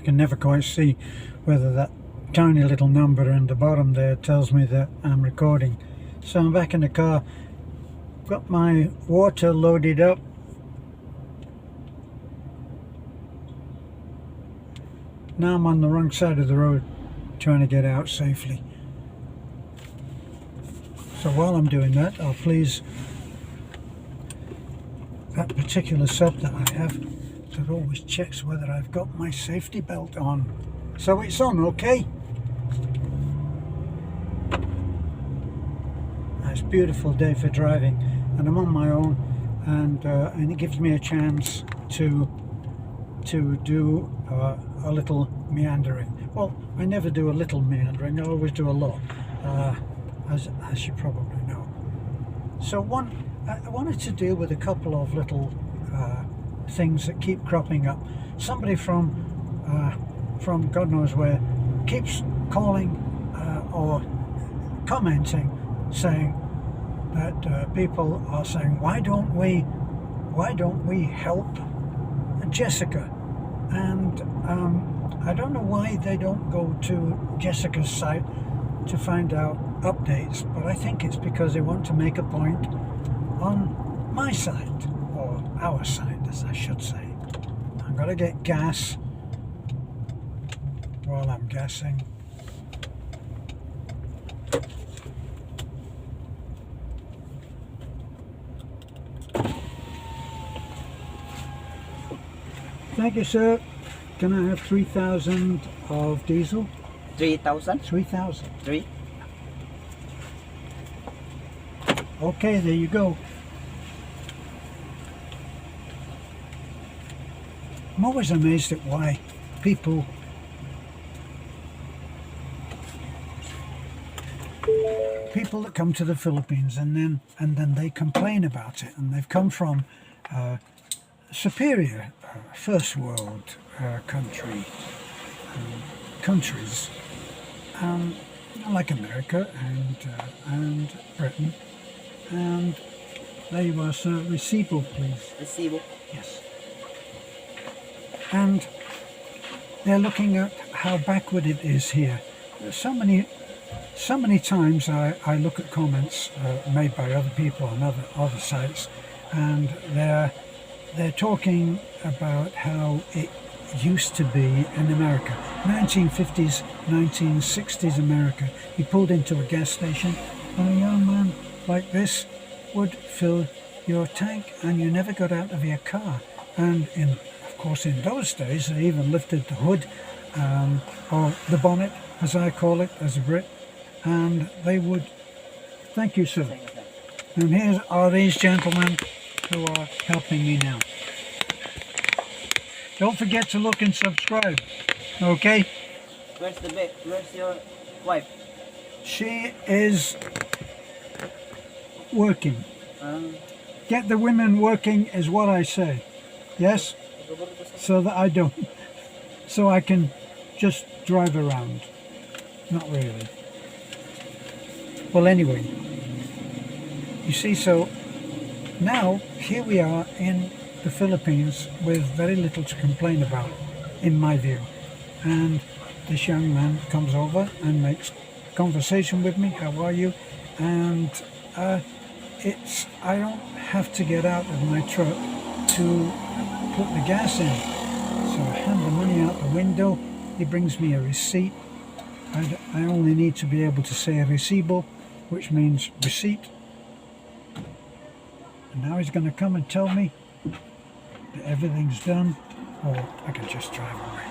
can never quite see whether that tiny little number in the bottom there tells me that I'm recording. So I'm back in the car, got my water loaded up. Now I'm on the wrong side of the road trying to get out safely. So while I'm doing that, I'll please that particular sub that I have that always checks whether I've got my safety belt on. So it's on, okay? It's a beautiful day for driving, and I'm on my own, and it gives me a chance to do a little meandering. Well, I never do a little meandering, I always do a lot, as you probably know. So I wanted to deal with a couple of little things that keep cropping up. Somebody from God knows where keeps calling or commenting, saying that people are saying, why don't we help Jessica? And I don't know why they don't go to Jessica's site to find out updates, but I think it's because they want to make a point on my site, or our site as I should say. I'm gonna get gas while I'm gassing. Thank you, sir. Can I have 3,000 of diesel? 3,000? 3,000. 3? Okay, there you go. I'm always amazed at why people that come to the Philippines and then they complain about it, and they've come from superior first world countries like America and Britain. And there you are, sir. Recibo, please. Recibo? Yes. And they're looking at how backward it is here. So many times I look at comments made by other people on other sites, and they're talking about how it used to be in America. 1950s, 1960s America. You pulled into a gas station and a young man like this would fill your tank, and you never got out of your car. And of course in those days they even lifted the hood, or the bonnet as I call it as a Brit, and they would, thank you sir. And here are these gentlemen who are helping me now. Don't forget to look and subscribe, okay? Where's your wife? She is working. Get the women working is what I say. Yes? So that so I can just drive around. Not really. Well, anyway, you see, so now here we are in the Philippines with very little to complain about, in my view. And this young man comes over and makes conversation with me. How are you? And I don't have to get out of my truck to put the gas in. So I hand the money out the window. He brings me a receipt. I only need to be able to say a recibo, which means receipt. And now he's going to come and tell me that everything's done, or I can just drive away.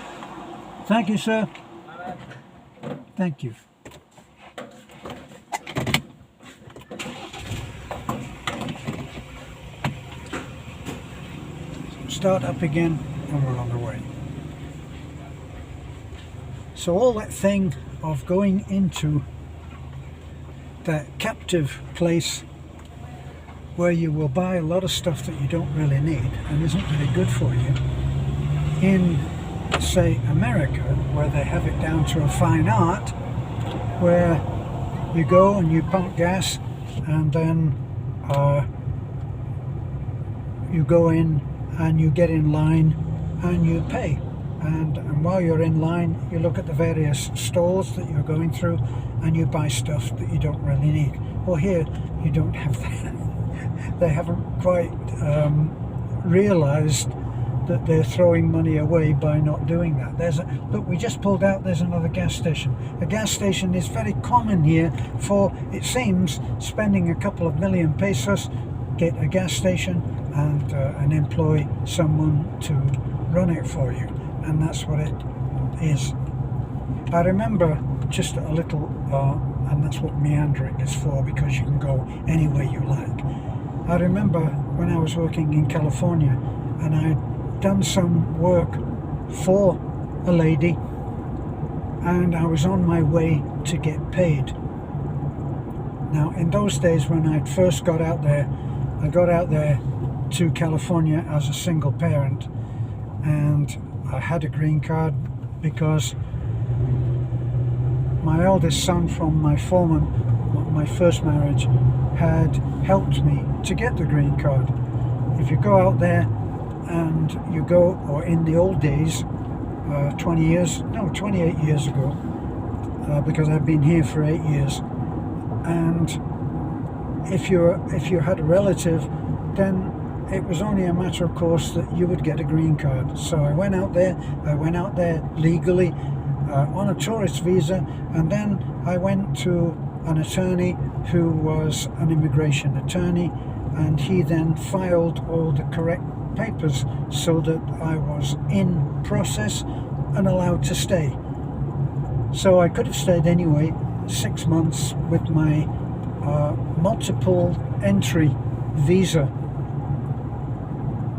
Thank you, sir. Thank you. Start up again, and we're on the way. So all that thing of going into that captive place where you will buy a lot of stuff that you don't really need and isn't really good for you, in say America, where they have it down to a fine art, where you go and you pump gas, and then you go in and you get in line and you pay, and while you're in line, you look at the various stalls that you're going through, and you buy stuff that you don't really need. Well, here you don't have that. They haven't quite realised that they're throwing money away by not doing that. Look, we just pulled out, there's another gas station. A gas station is very common here for, it seems, spending a couple of million pesos, get a gas station and employ someone to run it for you. And that's what it is. I remember just a little, and that's what meandering is for, because you can go anywhere you like. I remember when I was working in California, and I'd done some work for a lady, and I was on my way to get paid. Now, in those days when I first got out there, I got out there to California as a single parent, and I had a green card because my eldest son from my first marriage had helped me to get the green card. If you go out there and you go, or in the old days, 28 years ago, because I've been here for 8 years, and if you had a relative, then it was only a matter of course that you would get a green card. So I went out there legally on a tourist visa, and then I went to an attorney who was an immigration attorney, and he then filed all the correct papers so that I was in process and allowed to stay. So I could have stayed anyway 6 months with my multiple entry visa,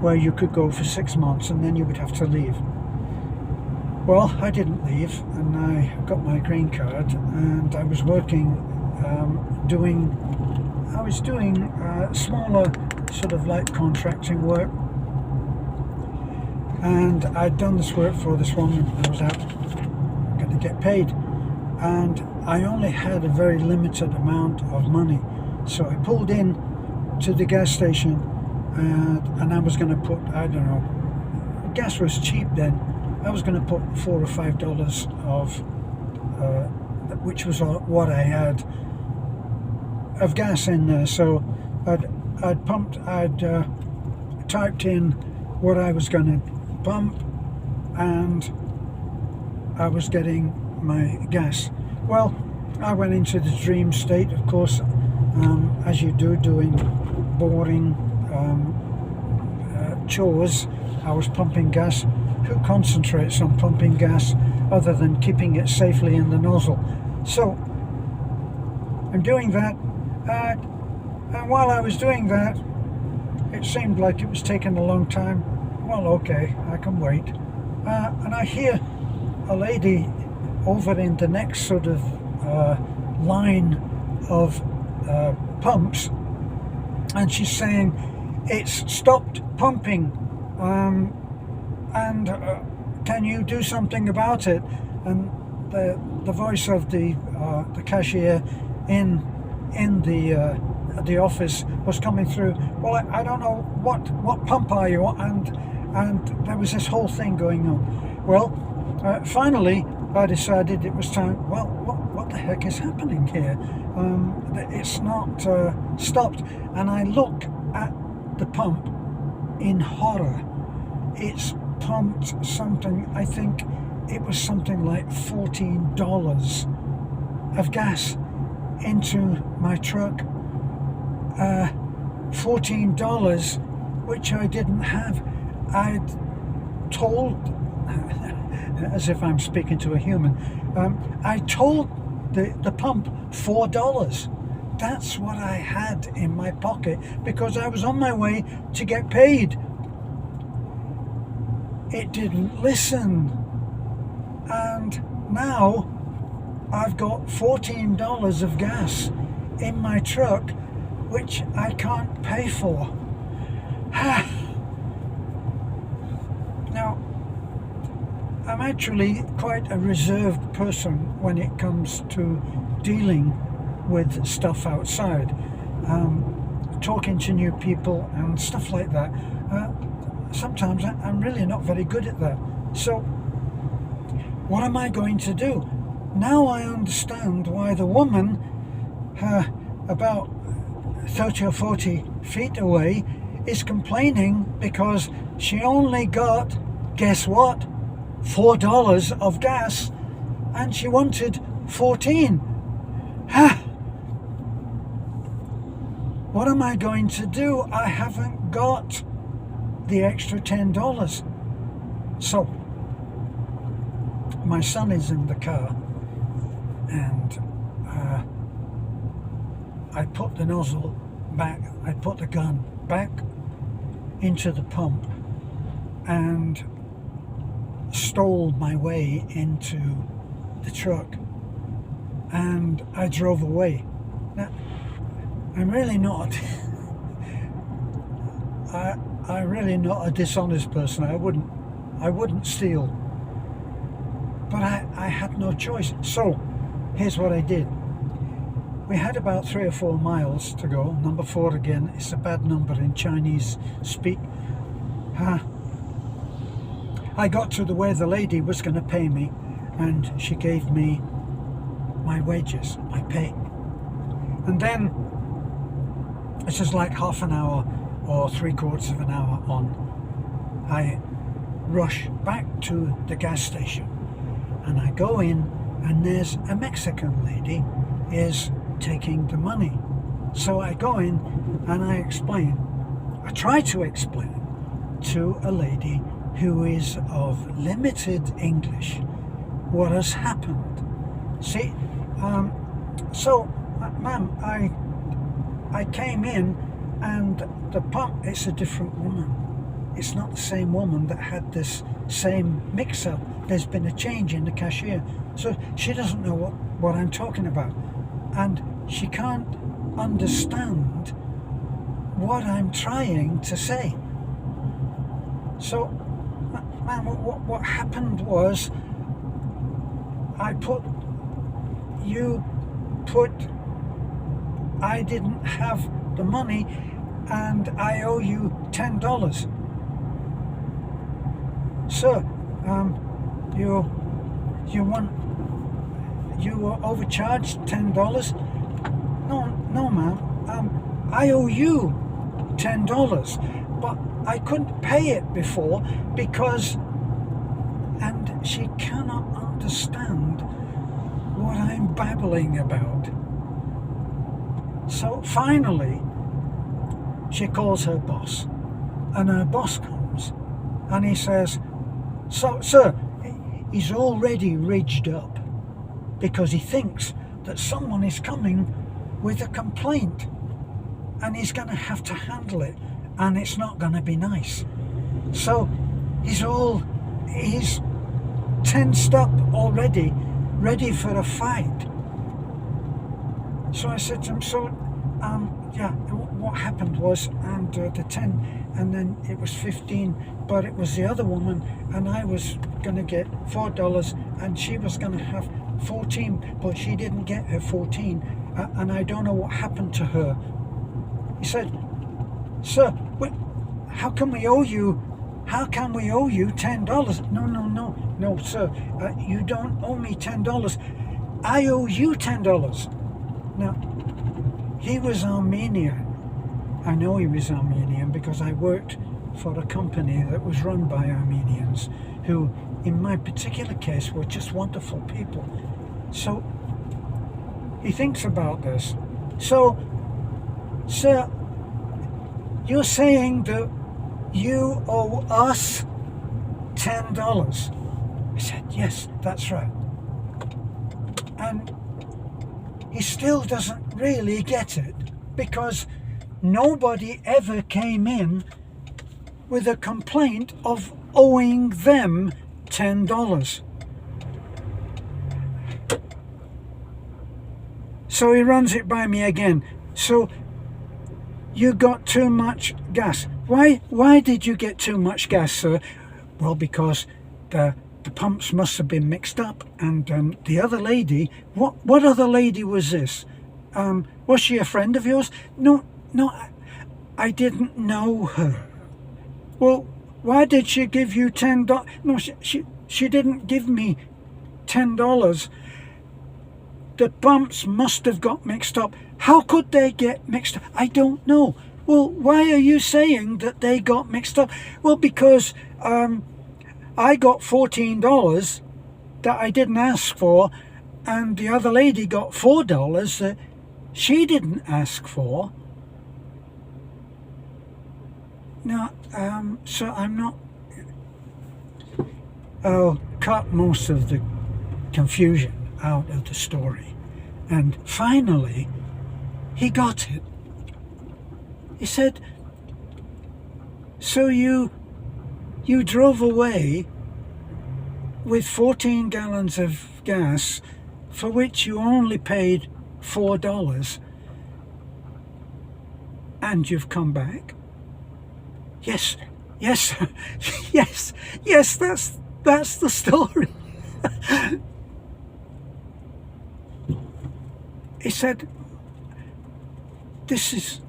where you could go for 6 months and then you would have to leave. Well, I didn't leave, and I got my green card, and I was working, doing smaller sort of like contracting work, and I'd done this work for this woman. I was out going to get paid, and I only had a very limited amount of money, so I pulled in to the gas station, and I was going to put, I don't know, gas was cheap then, I was going to put $4 or $5 of, which was what I had of gas in there. So I'd typed in what I was going to pump, and I was getting my gas. Well, I went into the dream state, of course, as you do, doing boring chores. I was pumping gas. Who concentrates on pumping gas other than keeping it safely in the nozzle? So I'm doing that, and while I was doing that, it seemed like it was taking a long time. Well, okay, I can wait. And I hear a lady over in the next sort of line of pumps, and she's saying it's stopped pumping, and can you do something about it? And the voice of the cashier in the office was coming through. Well, I don't know what pump are you on? And there was this whole thing going on. Well, finally I decided it was time. Well, what the heck is happening here? It's not stopped, and I look at the pump in horror. It's pumped something, I think it was something like $14 of gas into my truck. $14, which I didn't have. I'd told, as if I'm speaking to a human, I told the pump $4. That's what I had in my pocket, because I was on my way to get paid. It didn't listen, and now I've got $14 of gas in my truck, which I can't pay for. Now, I'm actually quite a reserved person when it comes to dealing with stuff outside, talking to new people and stuff like that. Sometimes I'm really not very good at that. So what am I going to do? Now I understand why the woman, about 30 or 40 feet away, is complaining because she only got, guess what, $4 of gas, and she wanted 14. What am I going to do? I haven't got the extra $10. So my son is in the car, and I put the nozzle back, I put the gun back into the pump and stole my way into the truck, and I drove away. Now, I'm really not I'm really not a dishonest person. I wouldn't steal, but I had no choice. So here's what I did. We had about 3 or 4 miles to go. Number 4 again, it's a bad number in Chinese speak. I got to the where the lady was going to pay me, and she gave me my wages, my pay. And then it's just like half an hour or 3/4 of an hour on, I rush back to the gas station, and I go in, and there's a Mexican lady is taking the money. So I go in and I try to explain to a lady who is of limited English what has happened. See, so ma'am, I came in, and the pump, it's a different woman. It's not the same woman that had this same mix-up. There's been a change in the cashier, so she doesn't know what I'm talking about, and she can't understand what I'm trying to say. So ma'am, what happened was, I didn't have the money, and I owe you $10. Sir, you were overcharged $10? No, ma'am. I owe you $10, but I couldn't pay it before because, and she cannot understand what I'm babbling about. So finally, she calls her boss, and her boss comes, and he says, "So, sir, he's already ridged up because he thinks that someone is coming with a complaint, and he's going to have to handle it, and it's not going to be nice." So he's tensed up already, ready for a fight. So I said to him, what happened was, and the 10, and then it was 15, but it was the other woman, and I was going to get $4, and she was going to have 14, but she didn't get her 14, and I don't know what happened to her. He said, "Sir, how can we owe you $10? No, sir, you don't owe me $10. I owe you $10. Now, he was Armenian. I know he was Armenian because I worked for a company that was run by Armenians who, in my particular case, were just wonderful people. So he thinks about this. So, sir, you're saying that you owe us $10? I said, yes, that's right. And he still doesn't really get it because nobody ever came in with a complaint of owing them $10. So he runs it by me again. So you got too much gas. Why did you get too much gas, sir? Well, because the pumps must have been mixed up, and the other lady, what other lady was this? Was she a friend of yours? No, I didn't know her. Well, why did she give you $10? No, she didn't give me $10. The bumps must have got mixed up. How could they get mixed up? I don't know. Well, why are you saying that they got mixed up? Well, because I got $14 that I didn't ask for, and the other lady got $4 that she didn't ask for. No, so I'm not... I'll cut most of the confusion out of the story. And finally, he got it. He said, so you drove away with 14 gallons of gas for which you only paid $4, and you've come back? Yes, yes, yes, that's the story. He said, this has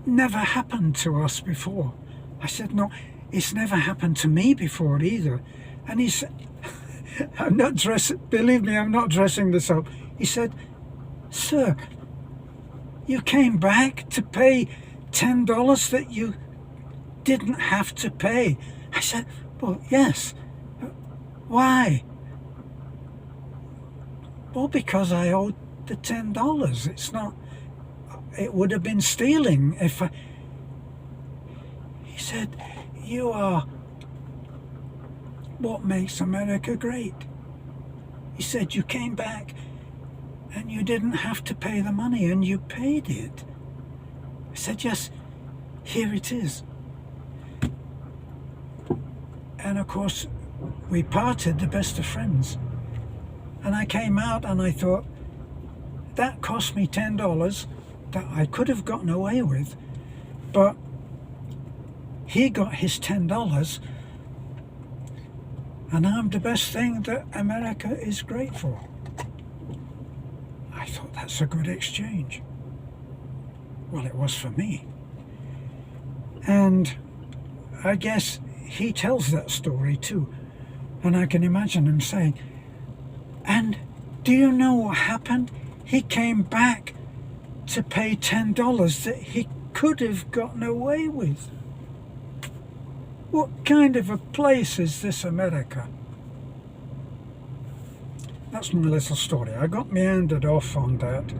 never happened to us before. I said, no, it's never happened to me before either. And he said, I'm not dressing, believe me, I'm not dressing this up. He said, sir, you came back to pay $10 that you didn't have to pay. I said, well, yes. Why? Well, because I owed the $10. It's not, it would have been stealing if I... He said, you are what makes America great. He said, you came back and you didn't have to pay the money, and you paid it. I said, yes, here it is. And of course, we parted the best of friends. And I came out and I thought, that cost me $10 that I could have gotten away with, but he got his $10, and I'm the best thing that America is great for. I thought that's a good exchange. Well, it was for me. And I guess he tells that story too. And I can imagine him saying, and do you know what happened? He came back to pay $10 that he could have gotten away with. What kind of a place is this America? That's my little story. I got meandered off on that,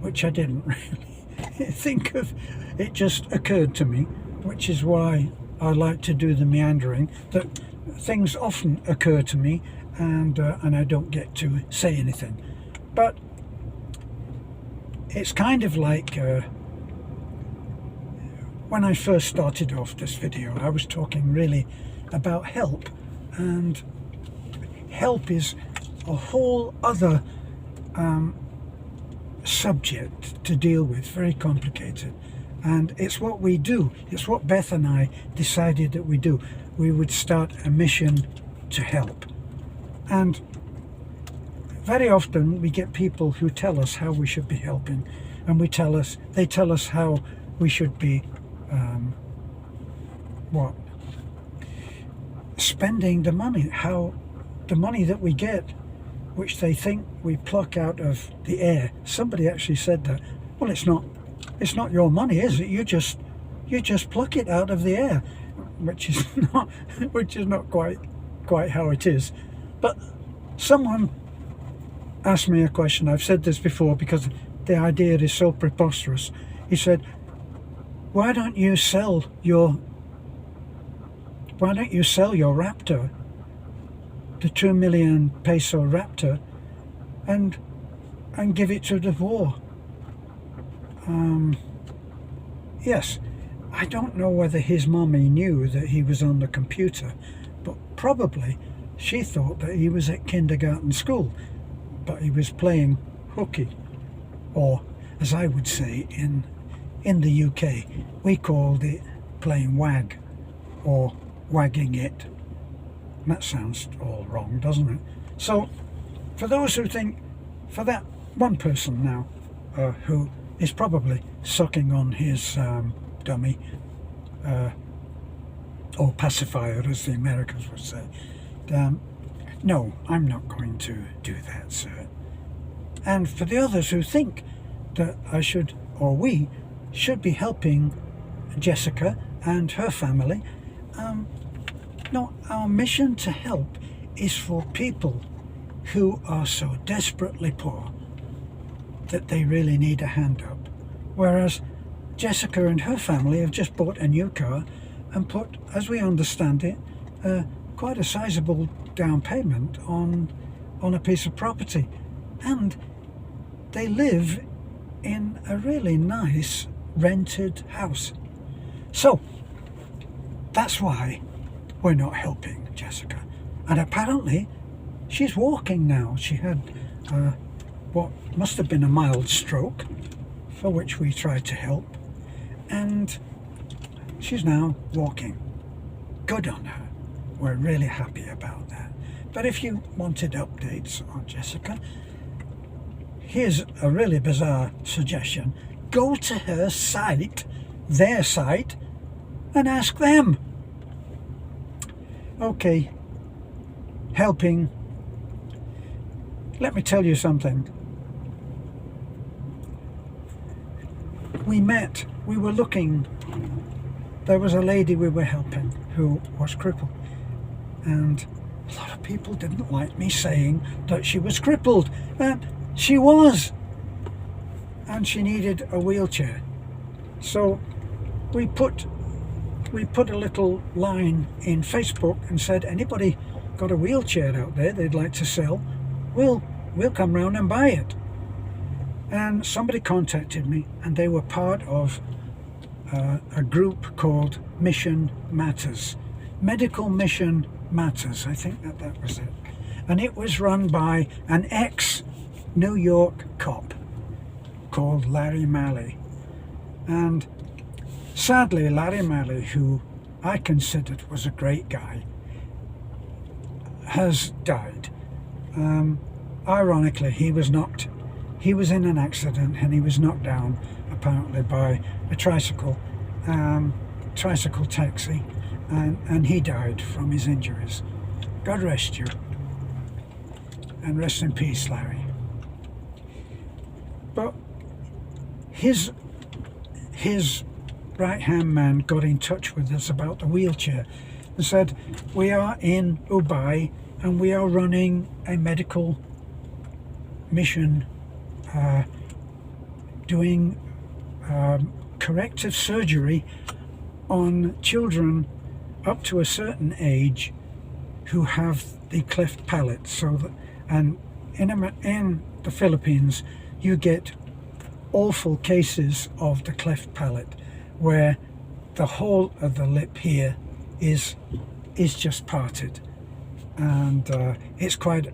which I didn't really think of. It just occurred to me, which is why I like to do the meandering, that things often occur to me and I don't get to say anything. But it's kind of like when I first started off this video, I was talking really about help, and help is a whole other subject to deal with, very complicated. And it's what we do, it's what Beth and I decided that we do. We would start a mission to help. And very often we get people who tell us how we should be helping, and they tell us how we should be spending the money, how the money that we get, which they think we pluck out of the air. Somebody actually said that. Well, it's not your money, is it? You just pluck it out of the air, which is not quite how it is. But someone asked me a question. I've said this before because the idea is so preposterous. He said, why don't you sell your Raptor, the 2 million peso Raptor, and give it to the war? Yes, I don't know whether his mummy knew that he was on the computer, but probably she thought that he was at kindergarten school, but he was playing hooky, or as I would say in the UK, we called it playing wag, or wagging it. And that sounds all wrong, doesn't it? So, for those who think, for that one person now, who is probably sucking on his dummy, or pacifier, as the Americans would say, No, I'm not going to do that, sir. And for the others who think that I should, or we should be helping Jessica and her family, no, our mission to help is for people who are so desperately poor that they really need a hand up. Whereas Jessica and her family have just bought a new car and put, as we understand it, quite a sizable down payment on a piece of property. And they live in a really nice rented house. So that's why we're not helping Jessica. And apparently she's walking now. She had what must have been a mild stroke, for which we tried to help, and she's now walking. Good on her. We're really happy about that. But if you wanted updates on Jessica, here's a really bizarre suggestion. Go to her site, their site, and ask them. Okay, helping. Let me tell you something. We were looking, there was a lady we were helping who was crippled, and a lot of people didn't like me saying that she was crippled. She was, and she needed a wheelchair. So we put a little line in Facebook and said, anybody got a wheelchair out there they'd like to sell, we'll come round and buy it. And somebody contacted me, and they were part of a group called Mission Matters. Medical Mission Matters, I think that was it. And it was run by an ex-New York cop called Larry Malley. And sadly, Larry Malley, who I considered was a great guy, has died. Ironically, he was in an accident, and he was knocked down apparently by a tricycle taxi, and he died from his injuries. God rest you, and rest in peace, Larry. But his right-hand man got in touch with us about the wheelchair and said, we are in Dubai and we are running a medical mission doing corrective surgery on children up to a certain age who have the cleft palate. So that, and in the Philippines, you get awful cases of the cleft palate where the whole of the lip here is just parted, and it's quite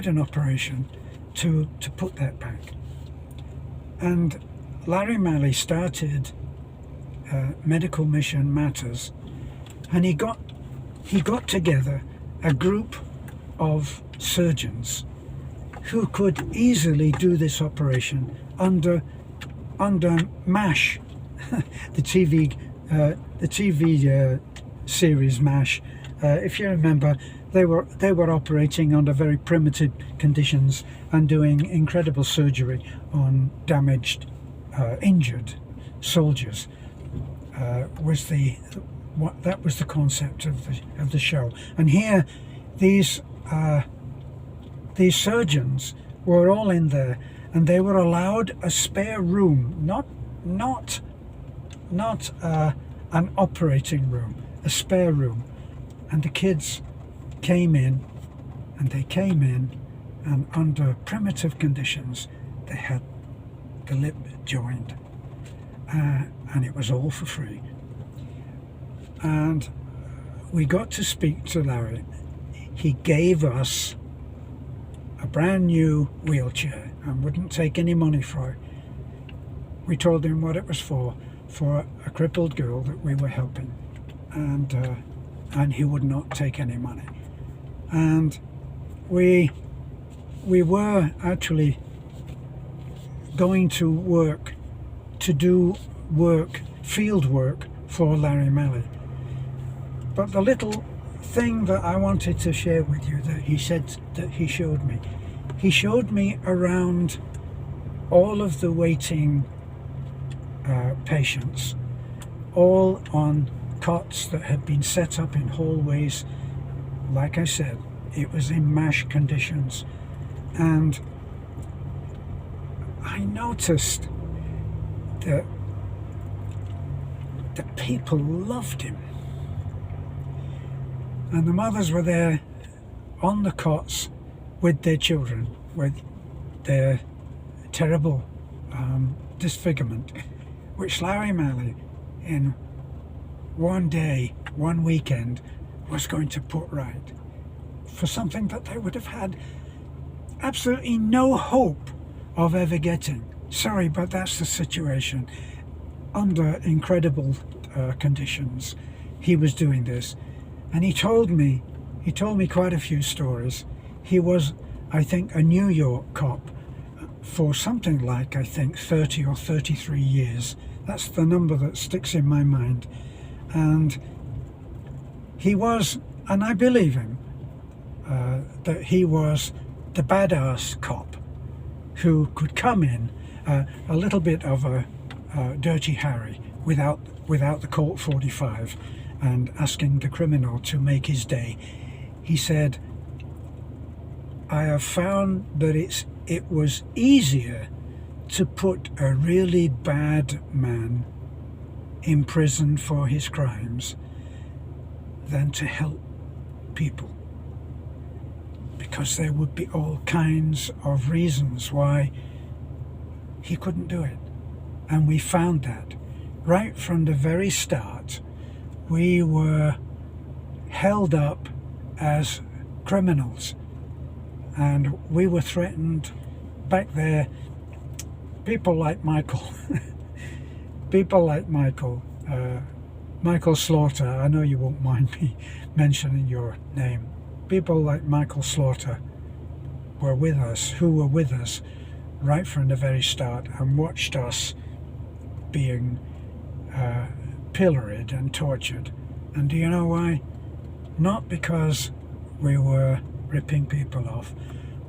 an operation to put that back. And Larry Malley started Medical Mission Matters, and he got together a group of surgeons who could easily do this operation under MASH, the TV series MASH. If you remember, they were operating under very primitive conditions and doing incredible surgery on damaged, injured soldiers. That was the concept of the show. And here, these surgeons were all in there, and they were allowed a spare room, not an operating room, a spare room. And the kids came in, and under primitive conditions, they had the lip joined, and it was all for free. And we got to speak to Larry. He gave us a brand new wheelchair and wouldn't take any money for it. We told him what it was for a crippled girl that we were helping, and he would not take any money. And we were actually going to do field work for Larry Malley. But the little thing that I wanted to share with you that he said that he showed me around all of the waiting patients, all on cots that had been set up in hallways. Like I said, it was in MASH conditions, and I noticed that the people loved him, and the mothers were there on the cots with their children, with their terrible disfigurement, which Larry Malley in one day, one weekend, was going to put right for something that they would have had absolutely no hope of ever getting. Sorry, but that's the situation. Under incredible conditions, he was doing this, and he told me quite a few stories. He was, I think, a New York cop for something like, I think, 30 or 33 years. That's the number that sticks in my mind. And he was, and I believe him, that he was the badass cop who could come in a little bit of a Dirty Harry without the Colt 45 and asking the criminal to make his day. He said, I have found that it was easier to put a really bad man in prison for his crimes than to help people, because there would be all kinds of reasons why he couldn't do it. And we found that right from the very start. We were held up as criminals, and we were threatened back there. People like Michael Michael Slaughter, I know you won't mind me mentioning your name. People like Michael Slaughter who were with us right from the very start and watched us being pilloried and tortured. And do you know why? Not because we were ripping people off,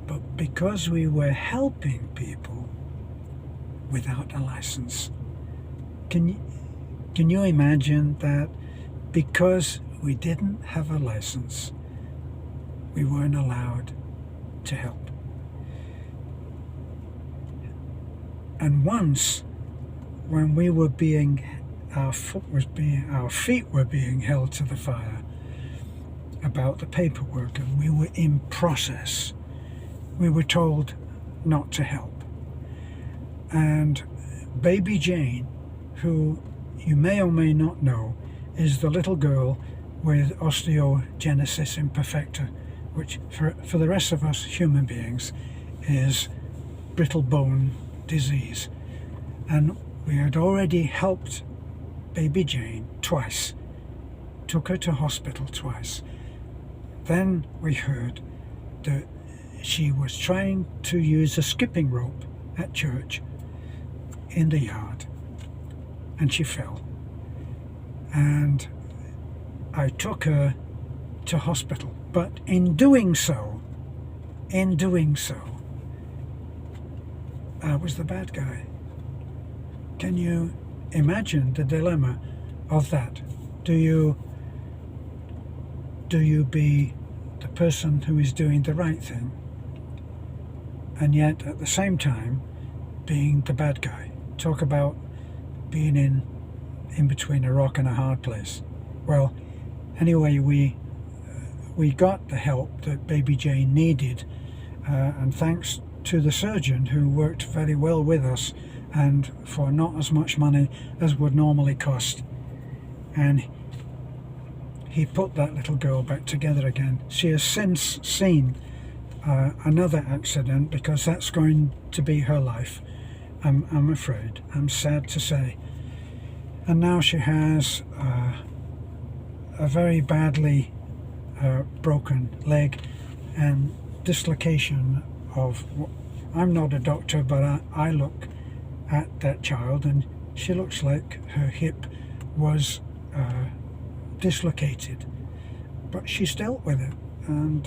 but because we were helping people without a license. Can you imagine that? Because we didn't have a license, we weren't allowed to help. And once, when we were our feet were being held to the fire about the paperwork, and we were in process, we were told not to help. And baby Jane, who you may or may not know, is the little girl with osteogenesis imperfecta, which for the rest of us human beings is brittle bone disease. And we had already helped baby Jane twice, took her to hospital twice. Then we heard that she was trying to use a skipping rope at church in the yard, and she fell. And I took her to hospital, but in doing so, I was the bad guy. Can you imagine the dilemma of that? Do you be the person who is doing the right thing, and yet at the same time being the bad guy? Talk about being in between a rock and a hard place. Well, anyway, we got the help that baby Jane needed, and thanks to the surgeon who worked very well with us and for not as much money as would normally cost. And he put that little girl back together again. She has since seen another accident, because that's going to be her life, I'm afraid. I'm sad to say. And now she has a very badly broken leg and dislocation of, I'm not a doctor, but I look at that child and she looks like her hip was dislocated. but she's dealt with it, and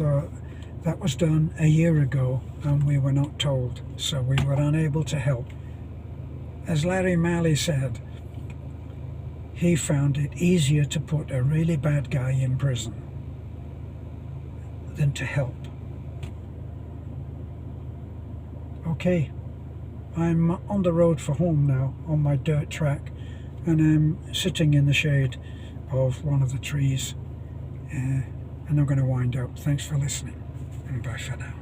that was done a year ago, and we were not told, so we were unable to help. As Larry Malley said, he found it easier to put a really bad guy in prison than to help. Okay, I'm on the road for home now, on my dirt track, and I'm sitting in the shade of one of the trees, and I'm going to wind up. Thanks for listening, and bye for now.